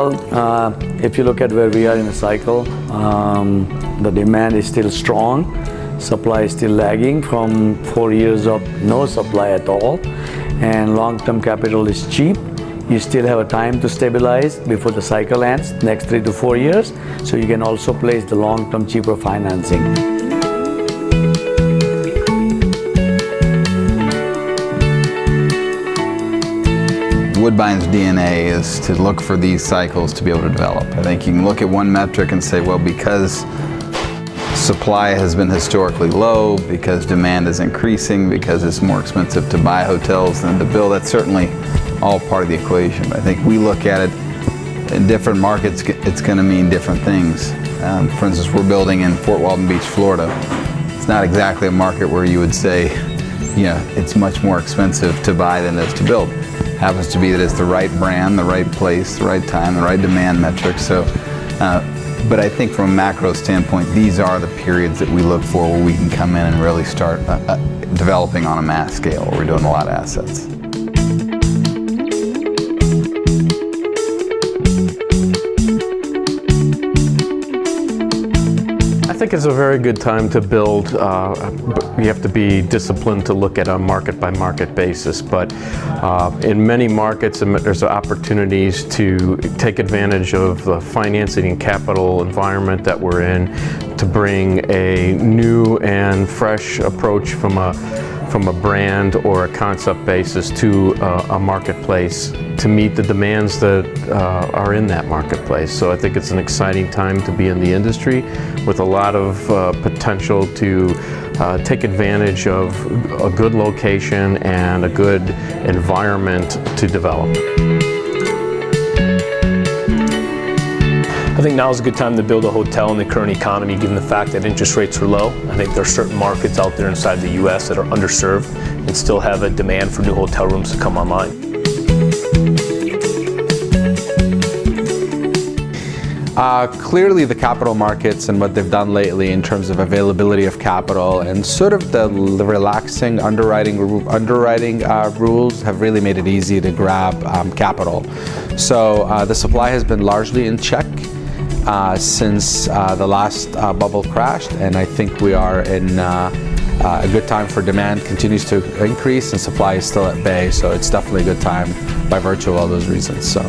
Well, if you look at where we are in the cycle, the demand is still strong. Supply is still lagging from 4 years of no supply at all, and long-term capital is cheap. You still have a time to stabilize before the cycle ends, next 3 to 4 years, so you can also place the long-term cheaper financing. Woodbine's DNA is to look for these cycles to be able to develop. I think you can look at one metric and say, well, because supply has been historically low, because demand is increasing, because it's more expensive to buy hotels than to build, that's certainly all part of the equation. But I think we look at it in different markets, it's going to mean different things. For instance, we're building in Fort Walton Beach, Florida. It's not exactly a market where you would say, it's much more expensive to buy than it is to build. It happens to be that it's the right brand, the right place, the right time, the right demand metrics. So, but I think from a macro standpoint, these are the periods that we look for where we can come in and really start developing on a mass scale, where we're doing a lot of assets. I think it's a very good time to build. You have to be disciplined to look at a market-by-market basis, but in many markets there's opportunities to take advantage of the financing and capital environment that we're in to bring a new and fresh approach from a brand or a concept basis to a marketplace to meet the demands that are in that marketplace. So I think it's an exciting time to be in the industry with a lot of potential to take advantage of a good location and a good environment to develop. I think now is a good time to build a hotel in the current economy, given the fact that interest rates are low. I think there are certain markets out there inside the U.S. that are underserved and still have a demand for new hotel rooms to come online. Clearly the capital markets and what they've done lately in terms of availability of capital and sort of the relaxing underwriting rules have really made it easy to grab capital. So the supply has been largely in check since the last bubble crashed, and I think we are in a good time for demand continues to increase and supply is still at bay, so it's definitely a good time by virtue of all those reasons. So.